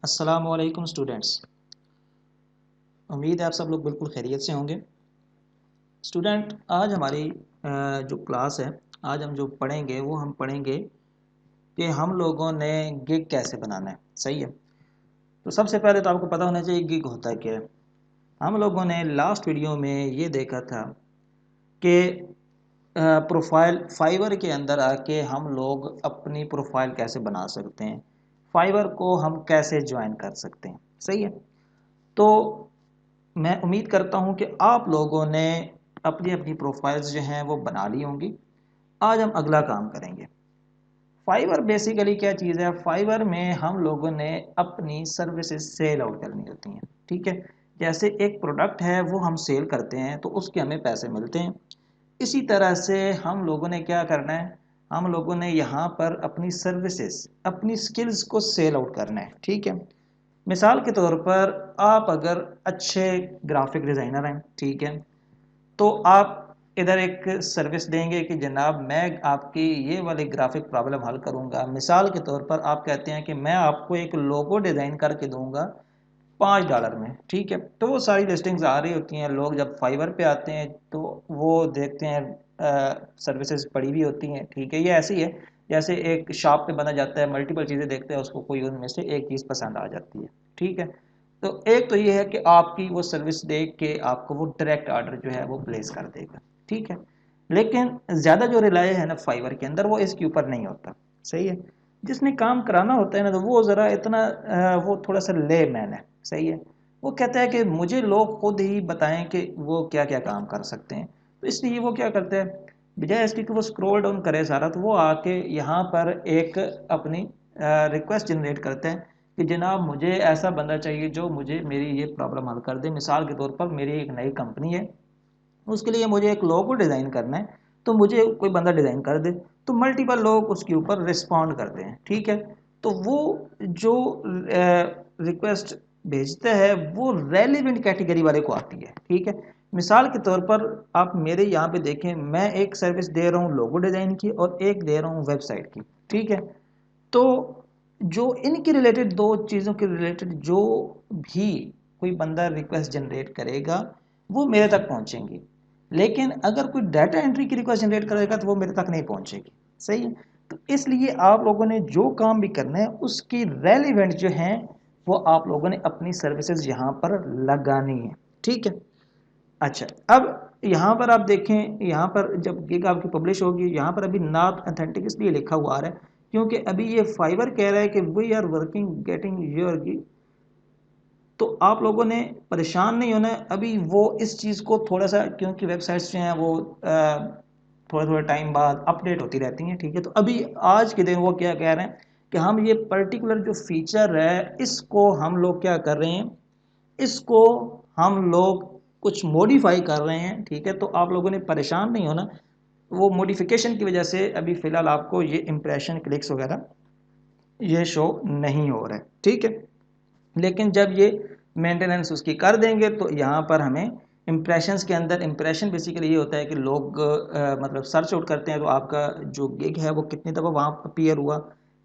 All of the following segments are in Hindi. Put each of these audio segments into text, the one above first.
अस्सलामुअलैकुम स्टूडेंट्स। उम्मीद है आप सब लोग बिल्कुल खैरियत से होंगे। स्टूडेंट, आज हमारी जो क्लास है, आज हम जो पढ़ेंगे वो हम पढ़ेंगे कि हम लोगों ने गिग कैसे बनाना है। सही है। तो सबसे पहले तो आपको पता होना चाहिए गिग होता है क्या है। हम लोगों ने लास्ट वीडियो में ये देखा था कि प्रोफाइल फाइवर के अंदर आके हम लोग अपनी प्रोफाइल कैसे बना सकते हैं, फाइवर को हम कैसे ज्वाइन कर सकते हैं। सही है। तो मैं उम्मीद करता हूं कि आप लोगों ने अपनी अपनी प्रोफाइल्स जो हैं वो बना ली होंगी। आज हम अगला काम करेंगे। फाइवर बेसिकली क्या चीज़ है? फाइवर में हम लोगों ने अपनी सर्विसेज सेल आउट करनी होती हैं। ठीक है। जैसे एक प्रोडक्ट है वो हम सेल करते हैं तो उसके हमें पैसे मिलते हैं। इसी तरह से हम लोगों ने क्या करना है, हम लोगों ने यहाँ पर अपनी सर्विसेज, अपनी स्किल्स को सेल आउट करना है। ठीक है। मिसाल के तौर पर आप अगर अच्छे ग्राफिक डिज़ाइनर हैं, ठीक है, तो आप इधर एक सर्विस देंगे कि जनाब मैं आपकी ये वाली ग्राफिक प्रॉब्लम हल करूंगा। मिसाल के तौर पर आप कहते हैं कि मैं आपको एक लोगो डिज़ाइन करके दूंगा $5 में। ठीक है। तो वो सारी लिस्टिंग्स आ रही होती हैं, लोग जब फाइवर पे आते हैं तो वो देखते हैं सर्विसेज पड़ी हुई होती हैं। ठीक है। ये ऐसी है जैसे एक शॉप पे बंदा जाता है, मल्टीपल चीज़ें देखते हैं, उसको कोई उनमें से एक चीज़ पसंद आ जाती है। ठीक है। तो एक तो ये है कि आपकी वो सर्विस देख के आपको वो डायरेक्ट ऑर्डर जो है वो प्लेस कर देगा। ठीक है। लेकिन ज़्यादा जो रिलाय है ना फाइवर के अंदर, वो इसके ऊपर नहीं होता। सही है। जिसने काम कराना होता है ना, तो वो ज़रा इतना वो थोड़ा सा ले मैन है। सही है। वो कहता है कि मुझे लोग खुद ही बताएं कि वो क्या क्या काम कर सकते हैं। तो इसलिए वो क्या करते हैं, बजाय इसके कि वो स्क्रॉल डाउन करे सारा, तो वो आके यहाँ पर एक अपनी रिक्वेस्ट जनरेट करते हैं कि जनाब मुझे ऐसा बंदा चाहिए जो मुझे मेरी ये प्रॉब्लम हल कर दे। मिसाल के तौर पर मेरी एक नई कंपनी है, उसके लिए मुझे एक लोगो डिज़ाइन करना है, तो मुझे कोई बंदा डिज़ाइन कर दे। तो मल्टीपल लोग उसके ऊपर रिस्पॉन्ड करते हैं। ठीक है। तो वो जो रिक्वेस्ट भेजता है वो रेलिवेंट कैटेगरी वाले को आती है। ठीक है। मिसाल के तौर पर आप मेरे यहाँ पे देखें, मैं एक सर्विस दे रहा हूँ लोगो डिज़ाइन की और एक दे रहा हूँ वेबसाइट की। ठीक है। तो जो इनकी रिलेटेड, दो चीज़ों के रिलेटेड जो भी कोई बंदा रिक्वेस्ट जनरेट करेगा वो मेरे तक पहुंचेंगी। लेकिन अगर कोई डाटा एंट्री की रिक्वेस्ट जनरेट करेगा तो वो मेरे तक नहीं पहुंचेगी। सही है। तो इसलिए आप लोगों ने जो काम भी करना है उसकी रेलिवेंट जो है वो आप लोगों ने अपनी सर्विसेज यहाँ पर लगानी है। ठीक है। अच्छा, अब यहाँ पर आप देखें, यहाँ पर जब गिग आपकी पब्लिश होगी, यहाँ पर अभी नॉट ऑथेंटिक इसलिए लिखा हुआ आ रहा है क्योंकि अभी ये फाइवर कह रहा है कि we are working getting your gig. तो आप लोगों ने परेशान नहीं होना है। अभी वो इस चीज़ को थोड़ा सा, क्योंकि वेबसाइट्स जो हैं वो थोड़ा थोड़ा टाइम बाद अपडेट होती रहती हैं। ठीक है। तो अभी आज के दिन वो क्या कह रहे हैं कि हम ये पर्टिकुलर जो फीचर है इसको हम लोग क्या कर रहे हैं, इसको हम लोग कुछ मॉडिफाई कर रहे हैं। ठीक है। तो आप लोगों ने परेशान नहीं होना। वो मॉडिफिकेशन की वजह से अभी फ़िलहाल आपको ये इम्प्रेशन क्लिक्स वगैरह ये शो नहीं हो रहा है। ठीक है। लेकिन जब ये मेंटेनेंस उसकी कर देंगे तो यहाँ पर हमें इम्प्रेशंस के अंदर, इम्प्रेशन बेसिकली ये होता है कि लोग मतलब सर्च आउट करते हैं तो आपका जो गिग है वो कितनी दफ़ा वहाँ अपीयर हुआ,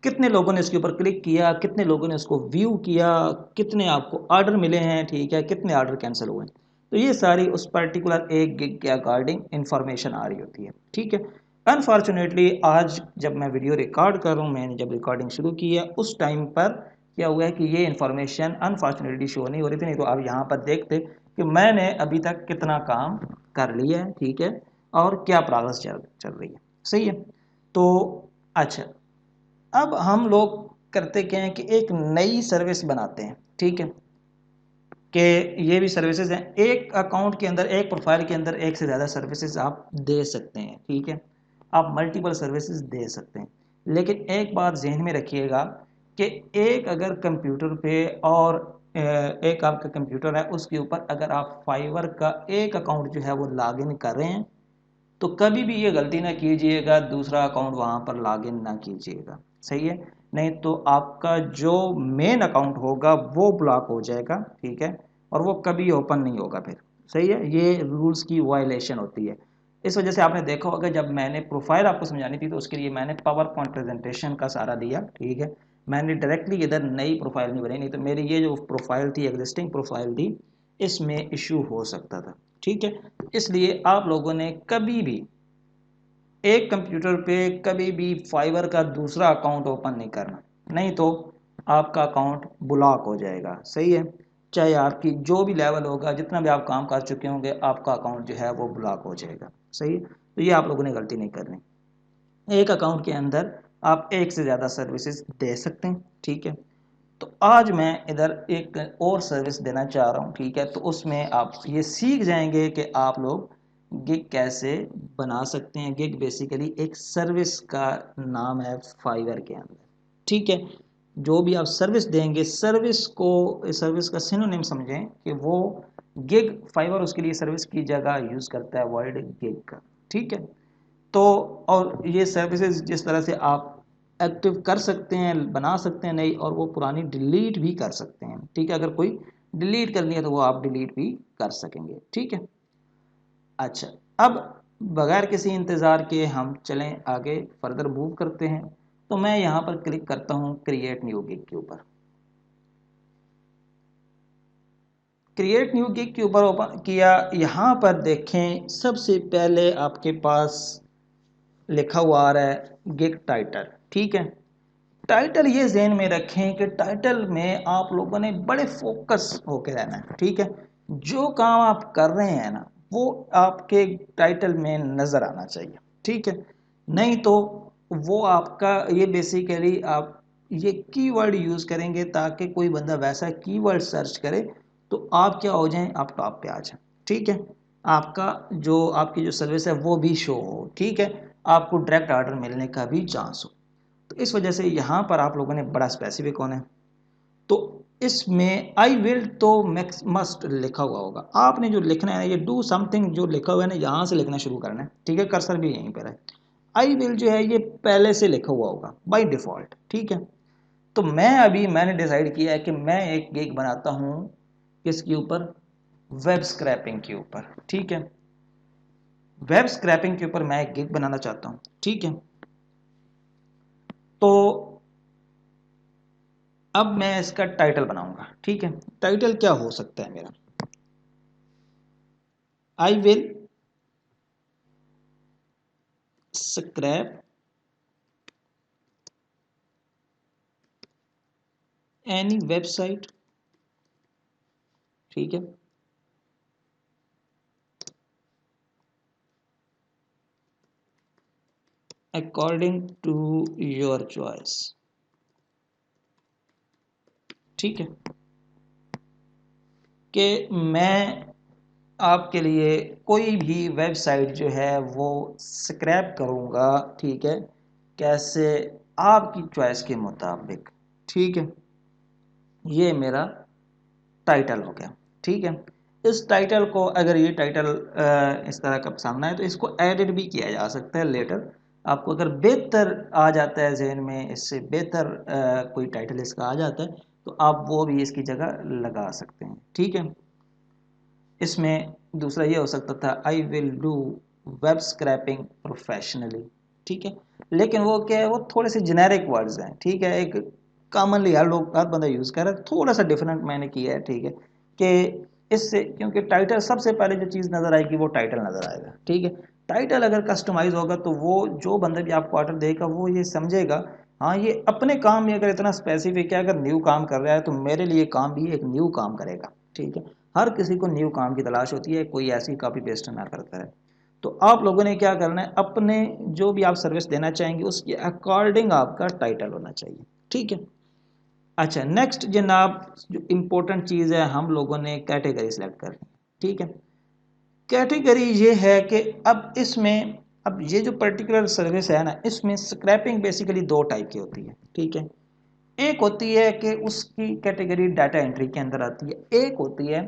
कितने लोगों ने इसके ऊपर क्लिक किया, कितने लोगों ने उसको व्यू किया, कितने आपको ऑर्डर मिले हैं। ठीक है। कितने ऑर्डर कैंसिल हुए। तो ये सारी उस पर्टिकुलर एक गिग के अकॉर्डिंग इंफॉर्मेशन आ रही होती है। ठीक है। अनफॉर्चुनेटली आज जब मैं वीडियो रिकॉर्ड कर रहा हूँ, मैंने जब रिकॉर्डिंग शुरू की है उस टाइम पर क्या हुआ है कि ये इन्फॉर्मेशन अनफॉर्चुनेटली शो नहीं हो रही थी। नहीं तो आप यहाँ पर देखते कि मैंने अभी तक कितना काम कर लिया है। ठीक है। और क्या प्रोग्रेस चल रही है। सही है। तो अच्छा, अब हम लोग करते क्या है कि एक नई सर्विस बनाते हैं। ठीक है। कि ये भी सर्विसेज हैं, एक अकाउंट के अंदर, एक प्रोफाइल के अंदर एक से ज़्यादा सर्विसेज आप दे सकते हैं। ठीक है। आप मल्टीपल सर्विसेज दे सकते हैं। लेकिन एक बात जहन में रखिएगा कि एक अगर कंप्यूटर पे और एक आपका कंप्यूटर है उसके ऊपर अगर आप फाइवर का एक अकाउंट जो है वो लॉगिन कर रहे हैं तो कभी भी ये गलती ना कीजिएगा दूसरा अकाउंट वहाँ पर लॉगिन ना कीजिएगा। सही है। नहीं तो आपका जो मेन अकाउंट होगा वो ब्लॉक हो जाएगा। ठीक है। और वो कभी ओपन नहीं होगा फिर। सही है। ये रूल्स की वायलेशन होती है। इस वजह से आपने देखा होगा जब मैंने प्रोफाइल आपको समझानी थी तो उसके लिए मैंने पावर पॉइंट प्रेजेंटेशन का सहारा लिया। ठीक है। मैंने डायरेक्टली इधर नई प्रोफाइल नहीं बनाई, नहीं तो मेरी ये जो प्रोफाइल थी, एग्जिस्टिंग प्रोफाइल थी, इसमें इशू हो सकता था। ठीक है, इसलिए आप लोगों ने कभी भी एक कंप्यूटर पे कभी भी फाइवर का दूसरा अकाउंट ओपन नहीं करना, नहीं तो आपका अकाउंट ब्लॉक हो जाएगा। सही है, चाहे आपकी जो भी लेवल होगा, जितना भी आप काम कर चुके होंगे, आपका अकाउंट जो है वो ब्लॉक हो जाएगा। सही है, तो ये आप लोगों ने गलती नहीं करनी। एक अकाउंट के अंदर आप एक से ज़्यादा सर्विसेज दे सकते हैं। ठीक है, तो आज मैं इधर एक और सर्विस देना चाह रहा हूँ। ठीक है, तो उसमें आप ये सीख जाएंगे कि आप लोग गिग कैसे बना सकते हैं। गिग बेसिकली एक सर्विस का नाम है फाइवर के अंदर। ठीक है, जो भी आप सर्विस देंगे, सर्विस का सिनोनिम समझें कि वो गिग, फाइवर उसके लिए सर्विस की जगह यूज़ करता है वर्ड गिग का। ठीक है, तो और ये सर्विसेज जिस तरह से आप एक्टिव कर सकते हैं, बना सकते हैं नई, और वो पुरानी डिलीट भी कर सकते हैं। ठीक है, अगर कोई डिलीट करनी है तो वो आप डिलीट भी कर सकेंगे। ठीक है, अच्छा, अब बगैर किसी इंतज़ार के हम चलें आगे, फर्दर मूव करते हैं। तो मैं यहाँ पर क्लिक करता हूँ क्रिएट न्यू गिग के ऊपर। क्रिएट न्यू गिग के ऊपर ओपन किया, यहाँ पर देखें सबसे पहले आपके पास लिखा हुआ आ रहा है गिग टाइटल। ठीक है, टाइटल ये ज़हन में रखें कि टाइटल में आप लोगों ने बड़े फोकस होके रहना है। ठीक है, जो काम आप कर रहे हैं ना, वो आपके टाइटल में नज़र आना चाहिए। ठीक है, नहीं तो वो आपका, ये बेसिकली आप ये कीवर्ड यूज़ करेंगे ताकि कोई बंदा वैसा कीवर्ड सर्च करे तो आप क्या हो जाएं, आप टॉप पे आ जाएं। ठीक है, आपका जो आपकी जो सर्विस है वो भी शो हो। ठीक है, आपको डायरेक्ट ऑर्डर मिलने का भी चांस हो। तो इस वजह से यहाँ पर आप लोगों ने बड़ा स्पेसिफिक होना है। तो इसमें आई विल तो मैक्स मस्ट लिखा हुआ होगा, आपने जो लिखना है ये डू समथिंग जो लिखा हुआ है ना, यहाँ से लिखना शुरू करना है। ठीक है, कर्सर भी यहीं पर है। आई विल जो है ये पहले से लिखा हुआ होगा बाय डिफ़ॉल्ट। ठीक है, तो मैंने डिसाइड किया है कि मैं एक गिग बनाता हूँ किसके ऊपर, वेब स्क्रैपिंग के ऊपर। ठीक है, वेब स्क्रैपिंग के ऊपर मैं एक गिग बनाना चाहता हूँ। ठीक है, तो अब मैं इसका टाइटल बनाऊंगा। ठीक है, टाइटल क्या हो सकता है मेरा, I will scrap any website. ठीक है, अकॉर्डिंग टू योर चॉइस। ठीक है, कि मैं आपके लिए कोई भी वेबसाइट जो है वो स्क्रैप करूंगा। ठीक है, कैसे, आपकी चॉइस के मुताबिक। ठीक है, ये मेरा टाइटल हो गया। ठीक है, इस टाइटल को, अगर ये टाइटल इस तरह का सामना है तो इसको एडिट भी किया जा सकता है लेटर। आपको अगर बेहतर आ जाता है जहन में, इससे बेहतर कोई टाइटल इसका आ जाता है तो आप वो भी इसकी जगह लगा सकते हैं। ठीक है, इसमें दूसरा ये हो सकता था I will do web scrapping professionally. ठीक है, लेकिन वो क्या है, वो थोड़े से जेनेरिक वर्ड्स हैं। ठीक है, एक कॉमनली हर बंदा यूज़ कर रहा है, थोड़ा सा डिफरेंट मैंने किया है। ठीक है, कि इससे, क्योंकि टाइटल सबसे पहले जो चीज़ नज़र आएगी वो टाइटल नज़र आएगा। ठीक है, टाइटल अगर कस्टमाइज होगा तो वो जो बंदा भी आपको ऑर्डर देगा वो ये समझेगा, हाँ ये अपने काम में अगर इतना स्पेसिफिक है, अगर न्यू काम कर रहा है तो मेरे लिए काम भी एक न्यू काम करेगा। ठीक है, हर किसी को न्यू काम की तलाश होती है, कोई ऐसी कॉपी पेस्ट ना करता है। तो आप लोगों ने क्या करना है, अपने जो भी आप सर्विस देना चाहेंगे उसके अकॉर्डिंग आपका टाइटल होना चाहिए। ठीक है, अच्छा, नेक्स्ट जनाब, जो इम्पोर्टेंट चीज़ है, हम लोगों ने कैटेगरी सेलेक्ट करनी है। ठीक है, कैटेगरी ये है कि अब इसमें, अब ये जो पर्टिकुलर सर्विस है ना, इसमें स्क्रैपिंग बेसिकली दो टाइप की होती है। ठीक है, एक होती है कि उसकी कैटेगरी डाटा एंट्री के अंदर आती है, एक होती है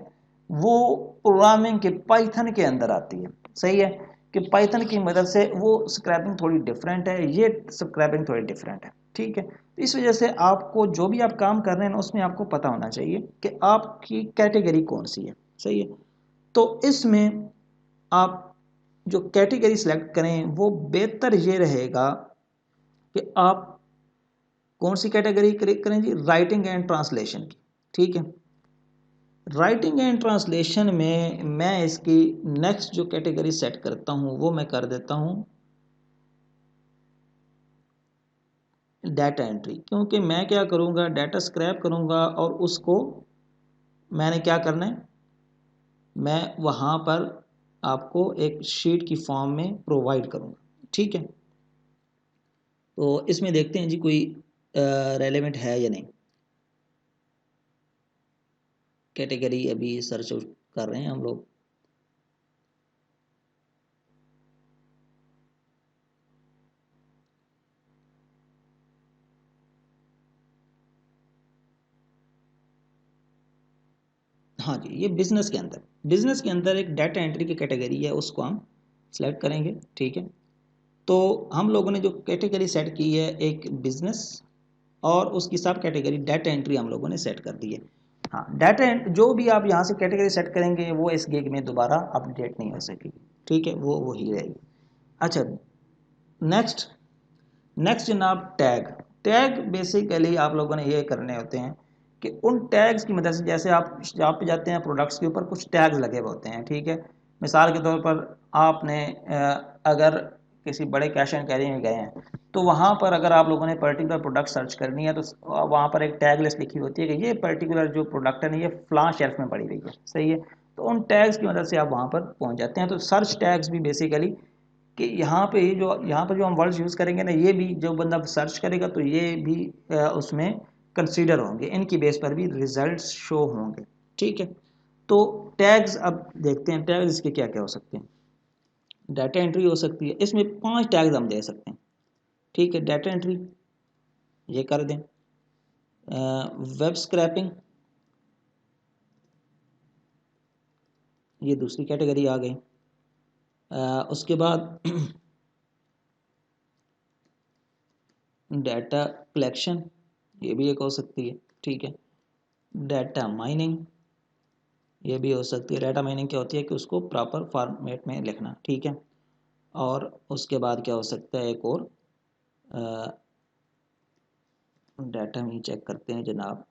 वो प्रोग्रामिंग के पाइथन के अंदर आती है। सही है, कि पाइथन की मदद से वो स्क्रैपिंग थोड़ी डिफरेंट है, ये स्क्रैपिंग थोड़ी डिफरेंट है। ठीक है, तो इस वजह से आपको जो भी आप काम कर रहे हैं ना, उसमें आपको पता होना चाहिए कि आपकी कैटेगरी कौन सी है। सही है, तो इसमें आप जो कैटेगरी सेलेक्ट करें वो बेहतर ये रहेगा कि आप कौन सी कैटेगरी क्लिक करें जी? राइटिंग एंड ट्रांसलेशन की। ठीक है, राइटिंग एंड ट्रांसलेशन में मैं इसकी नेक्स्ट जो कैटेगरी सेट करता हूं वो मैं कर देता हूं डाटा एंट्री, क्योंकि मैं क्या करूंगा, डाटा स्क्रैप करूंगा और उसको मैंने क्या करना है, मैं वहां पर आपको एक शीट की फॉर्म में प्रोवाइड करूंगा। ठीक है, तो इसमें देखते हैं जी कोई रेलेवेंट है या नहीं। कैटेगरी अभी सर्च कर रहे हैं हम लोग। हाँ जी, ये बिजनेस के अंदर एक डाटा एंट्री की कैटेगरी है, उसको हम सेलेक्ट करेंगे। ठीक है, तो हम लोगों ने जो कैटेगरी सेट की है एक बिजनेस, और उसकी सब कैटेगरी डाटा एंट्री हम लोगों ने सेट कर दी है। हाँ, डाटा जो भी आप यहाँ से कैटेगरी सेट करेंगे वो इस गिग में दोबारा अपडेट नहीं हो सकेगी। ठीक है, वो वही रहेगी। अच्छा, नेक्स्ट नेक्स्ट जनाब टैग। टैग बेसिकली आप लोगों ने ये करने होते हैं कि उन टैग्स की मदद से, जैसे आप शॉप पे जाते हैं, प्रोडक्ट्स के ऊपर कुछ टैग्स लगे हुए होते हैं। ठीक है, मिसाल के तौर पर आपने अगर किसी बड़े कैश एंड कैरी में गए हैं तो वहाँ पर अगर आप लोगों ने पर्टिकुलर प्रोडक्ट सर्च करनी है तो वहाँ पर एक टैग लिस्ट लिखी होती है कि ये पर्टिकुलर जो प्रोडक्ट है ना ये फ्लां शेल्फ में पड़ी हुई है। सही है, तो उन टैग्स की मदद से आप वहाँ पर पहुँच जाते हैं। तो सर्च टैग्स भी बेसिकली कि यहाँ पर जो हम वर्ड्स यूज़ करेंगे ना, ये भी जो बंदा सर्च करेगा तो ये भी उसमें कंसीडर होंगे, इनकी बेस पर भी रिजल्ट्स शो होंगे। ठीक है, तो टैग्स अब देखते हैं टैग्स इसके क्या क्या हो सकते हैं। डाटा एंट्री हो सकती है, इसमें 5 टैग्स हम दे सकते हैं। ठीक है, डाटा एंट्री ये कर दें। वेब स्क्रैपिंग, ये दूसरी कैटेगरी आ गई। उसके बाद डाटा कलेक्शन, ये भी एक हो सकती है। ठीक है, डाटा माइनिंग, ये भी हो सकती है। डाटा माइनिंग क्या होती है कि उसको प्रॉपर फॉर्मेट में लिखना। ठीक है, और उसके बाद क्या हो सकता है, एक और डाटा में चेक करते हैं जनाब।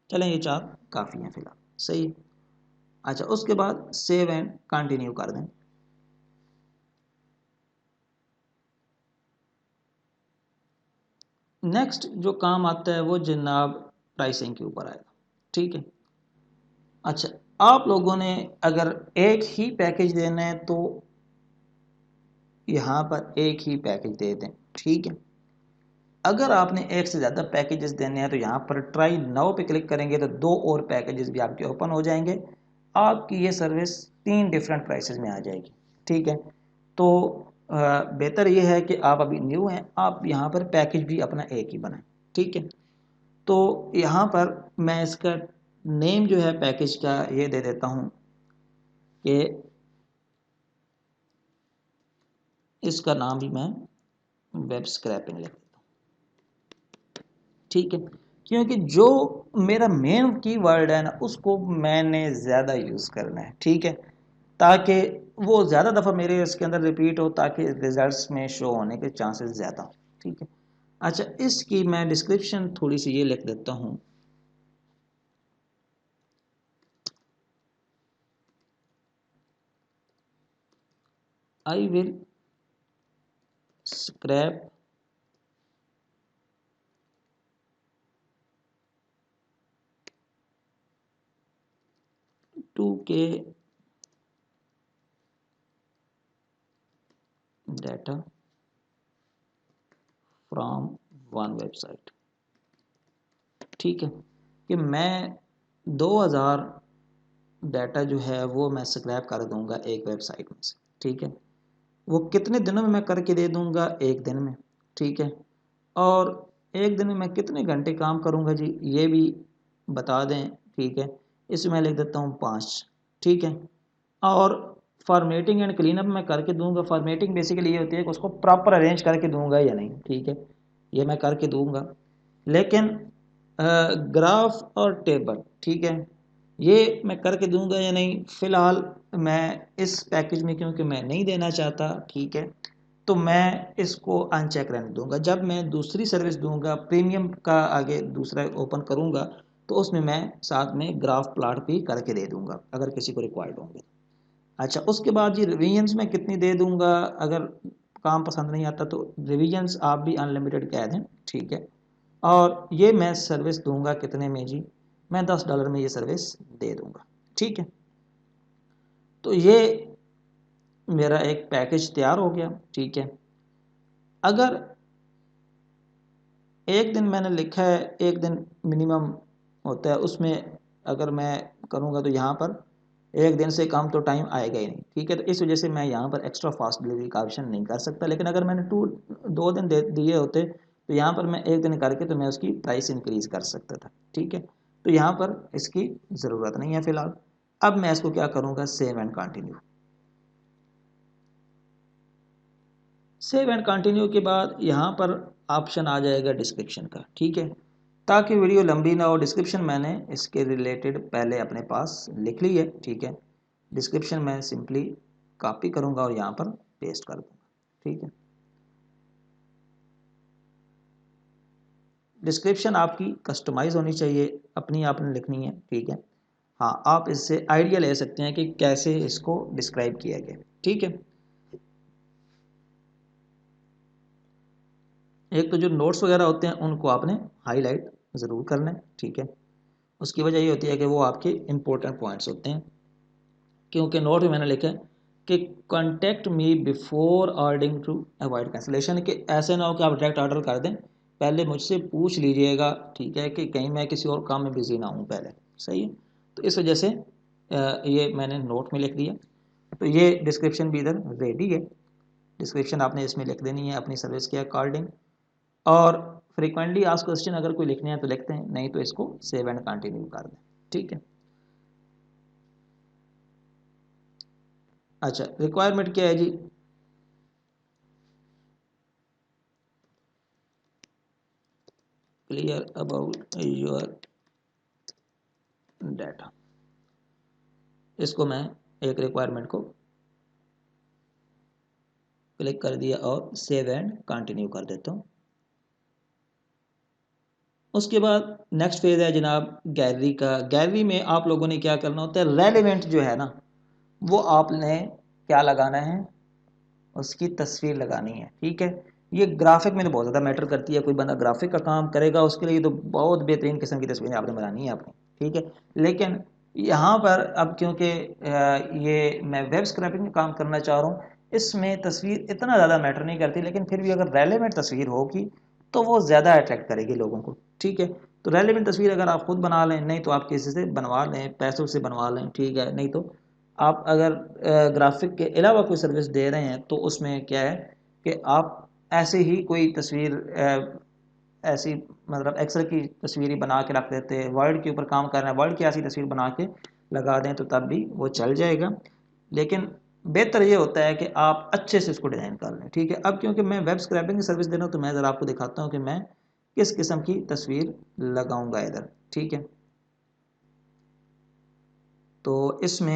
चलें, ये 4 काफ़ी हैं फिलहाल। सही है। अच्छा, उसके बाद सेव एंड कंटिन्यू कर दें। नेक्स्ट जो काम आता है वो जनाब प्राइसिंग के ऊपर आएगा। ठीक है, अच्छा, आप लोगों ने अगर एक ही पैकेज देना है तो यहाँ पर एक ही पैकेज दे दें। ठीक है, अगर आपने एक से ज़्यादा पैकेजेस देने हैं तो यहाँ पर ट्राई नाउ पे क्लिक करेंगे तो 2 और पैकेजेस भी आपके ओपन हो जाएंगे। आपकी ये सर्विस 3 डिफरेंट प्राइसेस में आ जाएगी। ठीक है, तो बेहतर ये है कि आप अभी न्यू हैं, आप यहाँ पर पैकेज भी अपना एक ही बनाएं। ठीक है, तो यहाँ पर मैं इसका नेम जो है पैकेज का ये दे देता हूँ कि इसका नाम भी मैं वेब स्क्रैपिंग लिख देता हूँ। ठीक है, क्योंकि जो मेरा मेन कीवर्ड है ना उसको मैंने ज़्यादा यूज़ करना है। ठीक है, ताकि वो ज़्यादा दफ़ा मेरे इसके अंदर रिपीट हो, ताकि रिजल्ट्स में शो होने के चांसेस ज़्यादा हो। ठीक है, अच्छा, इसकी मैं डिस्क्रिप्शन थोड़ी सी ये लिख देता हूँ। आई विल स्क्रैप टू के डाटा फ्रॉम वन वेबसाइट। ठीक है, कि मैं 2000 डाटा जो है वो मैं स्क्रैप कर दूंगा एक वेबसाइट में से। ठीक है, वो कितने दिनों में मैं करके दे दूंगा? एक दिन में। ठीक है, और एक दिन में मैं कितने घंटे काम करूंगा जी, ये भी बता दें। ठीक है, इसमें लिख देता हूँ 5। ठीक है, और फॉर्मेटिंग एंड क्लीनअप मैं करके दूंगा। फॉर्मेटिंग बेसिकली ये होती है कि उसको प्रॉपर अरेंज करके दूंगा या नहीं। ठीक है, ये मैं करके दूंगा। लेकिन ग्राफ और टेबल, ठीक है, ये मैं करके दूंगा या नहीं, फ़िलहाल मैं इस पैकेज में क्योंकि मैं नहीं देना चाहता, ठीक है, तो मैं इसको अनचेक रहने दूंगा। जब मैं दूसरी सर्विस दूंगा प्रीमियम का आगे दूसरा ओपन करूंगा तो उसमें मैं साथ में ग्राफ प्लाट भी करके दे दूंगा अगर किसी को रिक्वायर्ड होंगे। अच्छा, उसके बाद जी रिवीजन्स में कितनी दे दूंगा, अगर काम पसंद नहीं आता तो रिवीजन्स आप भी अनलिमिटेड कह दें, ठीक है। और ये मैं सर्विस दूंगा कितने में जी, मैं $10 में ये सर्विस दे दूंगा, ठीक है। तो ये मेरा एक पैकेज तैयार हो गया, ठीक है। अगर एक दिन मैंने लिखा है, एक दिन मिनिमम होता है, उसमें अगर मैं करूँगा तो यहाँ पर एक दिन से कम तो टाइम आएगा ही नहीं, ठीक है। तो इस वजह से मैं यहाँ पर एक्स्ट्रा फास्ट डिलीवरी का ऑप्शन नहीं कर सकता। लेकिन अगर मैंने 2 दिन दे दिए होते तो यहाँ पर मैं एक दिन करके तो मैं उसकी प्राइस इंक्रीज़ कर सकता था, ठीक है। तो यहाँ पर इसकी ज़रूरत नहीं है फ़िलहाल। अब मैं इसको क्या करूँगा, save and continue. Save and continue के बाद यहाँ पर ऑप्शन आ जाएगा डिस्क्रिप्शन का, ठीक है। ताकि वीडियो लंबी ना हो, डिस्क्रिप्शन मैंने इसके रिलेटेड पहले अपने पास लिख ली है, ठीक है। डिस्क्रिप्शन मैं सिंपली कॉपी करूँगा और यहाँ पर पेस्ट कर दूँगा, ठीक है। डिस्क्रिप्शन आपकी कस्टमाइज़ होनी चाहिए, अपनी आपने लिखनी है, ठीक है। हाँ, आप इससे आइडिया ले सकते हैं कि कैसे इसको डिस्क्राइब किया गया, ठीक है। एक तो जो नोट्स वगैरह होते हैं उनको आपने हाईलाइट ज़रूर करना है, ठीक है। उसकी वजह ये होती है कि वो आपके इंपॉर्टेंट पॉइंट्स होते हैं। क्योंकि नोट में मैंने लिखा है कि contact me before ordering to avoid cancellation, कि ऐसे ना हो कि आप डायरेक्ट ऑर्डर कर दें, पहले मुझसे पूछ लीजिएगा, ठीक है, कि कहीं मैं किसी और काम में बिजी ना हूँ पहले, सही है। तो इस वजह से ये मैंने नोट में लिख दिया। तो ये डिस्क्रिप्शन भी इधर रेडी है। डिस्क्रिप्शन आपने इसमें लिख देनी है अपनी सर्विस के अकॉर्डिंग। और फ्रिक्वेंटली आस्क्ड क्वेश्चन अगर कोई लिखने हैं तो लिखते हैं, नहीं तो इसको सेव एंड कंटिन्यू कर दें, ठीक है। अच्छा, रिक्वायरमेंट क्या है जी, क्लियर अबाउट योर डाटा। इसको मैं एक रिक्वायरमेंट को क्लिक कर दिया और सेव एंड कंटिन्यू कर देता हूँ। उसके बाद नेक्स्ट फेज है जनाब गैलरी का। गैलरी में आप लोगों ने क्या करना होता है, रेलेवेंट जो है ना वो आपने क्या लगाना है, उसकी तस्वीर लगानी है, ठीक है। ये ग्राफिक में तो बहुत ज़्यादा मैटर करती है, कोई बंदा ग्राफिक का काम करेगा उसके लिए तो बहुत बेहतरीन किस्म की तस्वीरें आपने बनानी है आपने, ठीक है। लेकिन यहाँ पर अब क्योंकि ये मैं वेब स्क्रैपिंग का काम करना चाह रहा हूँ, इसमें तस्वीर इतना ज़्यादा मैटर नहीं करती, लेकिन फिर भी अगर रेलेवेंट तस्वीर होगी तो वो ज़्यादा अट्रैक्ट करेगी लोगों को, ठीक है। तो रेलेवेंट तस्वीर अगर आप खुद बना लें, नहीं तो आप किसी से बनवा लें, पैसों से बनवा लें, ठीक है। नहीं तो आप अगर ग्राफिक के अलावा कोई सर्विस दे रहे हैं तो उसमें क्या है कि आप ऐसे ही कोई तस्वीर ऐसी मतलब एक्सेल की तस्वीर ही बना के रख देते हैं, वर्ड के ऊपर काम कर रहे हैं, वर्ड की ऐसी तस्वीर बना के लगा दें तो तब भी वो चल जाएगा। लेकिन बेहतर ये होता है कि आप अच्छे से उसको डिज़ाइन कर लें, ठीक है। अब क्योंकि मैं वेब स्क्रैपिंग की सर्विस दे रहा हूँ तो मैं ज़रा आपको दिखाता हूँ कि मैं किस किस्म की तस्वीर लगाऊंगा इधर, ठीक है। तो इसमें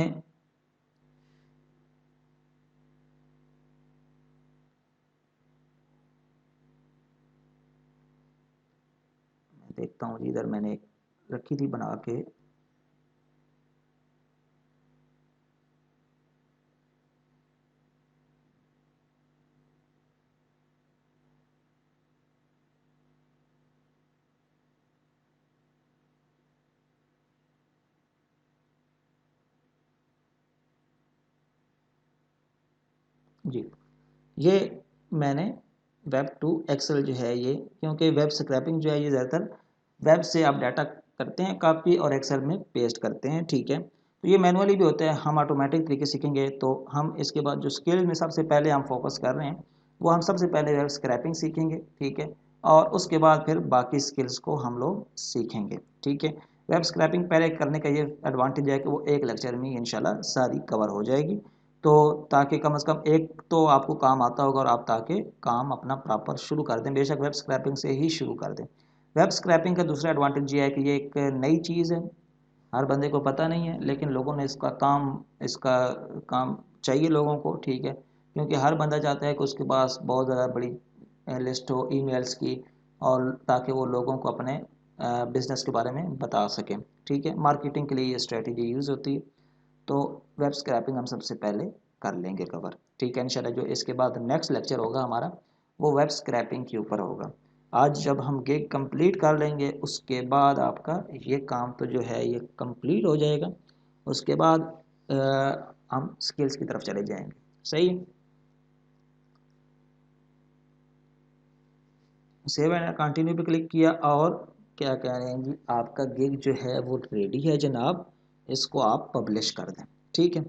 मैं देखता हूँ जी, इधर मैंने एक रखी थी बना के। जी, ये मैंने वेब टू एक्सेल जो है ये, क्योंकि वेब स्क्रैपिंग जो है ये ज़्यादातर वेब से आप डाटा करते हैं कॉपी और एक्सेल में पेस्ट करते हैं, ठीक है। तो ये मैनुअली भी होता है, हम ऑटोमेटिक तरीके सीखेंगे। तो हम इसके बाद जो स्किल में सबसे पहले हम फोकस कर रहे हैं वो हम सबसे पहले वेब स्क्रैपिंग सीखेंगे, ठीक है। और उसके बाद फिर बाकी स्किल्स को हम लोग सीखेंगे, ठीक है। वेब स्क्रैपिंग पहले करने का ये एडवांटेज है कि वो एक लेक्चर में ही इंशाल्लाह सारी कवर हो जाएगी। तो ताकि कम से कम एक तो आपको काम आता होगा और आप ताकि काम अपना प्रॉपर शुरू कर दें, बेशक वेब स्क्रैपिंग से ही शुरू कर दें। वेब स्क्रैपिंग का दूसरा एडवांटेज ये है कि ये एक नई चीज़ है, हर बंदे को पता नहीं है, लेकिन लोगों ने इसका काम चाहिए लोगों को, ठीक है, क्योंकि हर बंदा चाहता है कि उसके पास बहुत ज़्यादा बड़ी लिस्ट हो ईमेल्स की, और ताकि वो लोगों को अपने बिजनेस के बारे में बता सकें, ठीक है। मार्केटिंग के लिए ये स्ट्रेटजी यूज़ होती है। तो वेब स्क्रैपिंग हम सबसे पहले कर लेंगे कवर, ठीक है। इंशाल्लाह जो इसके बाद नेक्स्ट लेक्चर होगा हमारा, वो वेब स्क्रैपिंग के ऊपर होगा। आज जब हम गिग कंप्लीट कर लेंगे, उसके बाद आपका ये काम तो जो है ये कंप्लीट हो जाएगा। उसके बाद हम स्किल्स की तरफ चले जाएंगे। सही है। सेव एंड कंटिन्यू पे क्लिक किया, और क्या कह रहे हैं जी, आपका गिग जो है वो रेडी है जनाब, इसको आप पब्लिश कर दें, ठीक है।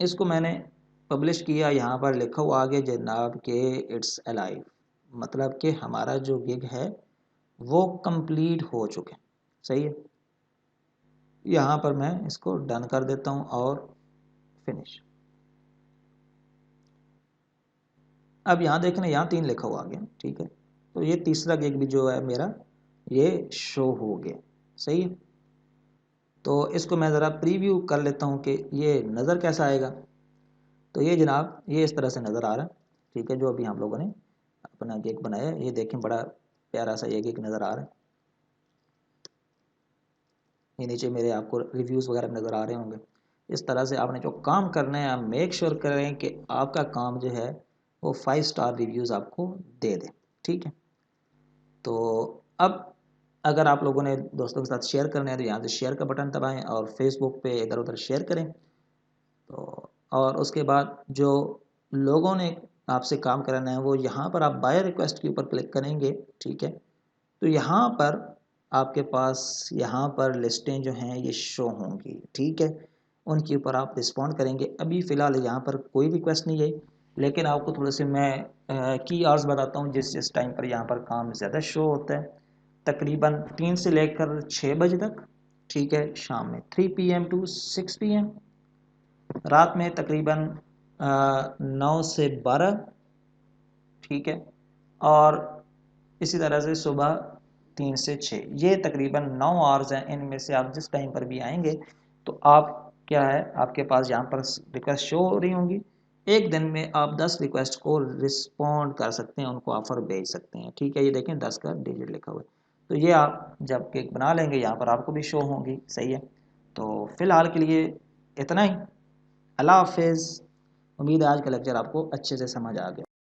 इसको मैंने पब्लिश किया, यहाँ पर लिखा हुआ आगे जनाब के इट्स अलाइव, मतलब कि हमारा जो गिग है वो कंप्लीट हो चुके। सही है। यहाँ पर मैं इसको डन कर देता हूँ और फिनिश। अब यहाँ देखना, यहाँ 3 लिखा हुआ आ गया, ठीक है। तो ये तीसरा गिग भी जो है मेरा ये शो हो गया। सही है। तो इसको मैं ज़रा प्रीव्यू कर लेता हूँ कि ये नज़र कैसा आएगा। तो ये जनाब ये इस तरह से नज़र आ रहा है, ठीक है, जो अभी हम लोगों ने अपना गिग बनाया है। ये देखें बड़ा प्यारा सा ये गिग नज़र आ रहा है। ये नीचे मेरे आपको रिव्यूज़ वगैरह नज़र आ रहे होंगे। इस तरह से आपने जो काम करना है, आप मेक श्योर करें कि आपका काम जो है वो 5 स्टार रिव्यूज़ आपको दे दे, ठीक है। तो अब अगर आप लोगों ने दोस्तों के साथ शेयर करना है तो यहाँ से शेयर का बटन दबाएं और फेसबुक पे इधर उधर शेयर करें। तो और उसके बाद जो लोगों ने आपसे काम कराना है वो यहाँ पर आप बाय रिक्वेस्ट के ऊपर क्लिक करेंगे, ठीक है। तो यहाँ पर आपके पास यहाँ पर लिस्टें जो हैं ये शो होंगी, ठीक है। उनके ऊपर आप रिस्पॉन्ड करेंगे। अभी फ़िलहाल यहाँ पर कोई रिक्वेस्ट नहीं आई, लेकिन आपको थोड़े से मैं की आवर्स बताता हूँ जिस जिस टाइम पर यहाँ पर काम ज़्यादा शो होता है। तकरीबन 3 से लेकर 6 बजे तक, ठीक है। शाम में 3 PM टू 6 PM, रात में तकरीबन 9 से 12, ठीक है। और इसी तरह से सुबह 3 से 6, ये तकरीबन 9 आवर्स हैं। इनमें से आप जिस टाइम पर भी आएंगे तो आप क्या है, आपके पास यहाँ पर रिक्वेस्ट शो हो रही होंगी। एक दिन में आप 10 रिक्वेस्ट को रिस्पॉन्ड कर सकते हैं, उनको ऑफर भेज सकते हैं, ठीक है। ये देखें 10 का डिजिट लिखा हुआ है। तो ये आप जब केक बना लेंगे यहाँ पर आपको भी शो होंगी। सही है। तो फिलहाल के लिए इतना ही। अल्लाह हाफिज़। उम्मीद है आज का लेक्चर आपको अच्छे से समझ आ गया।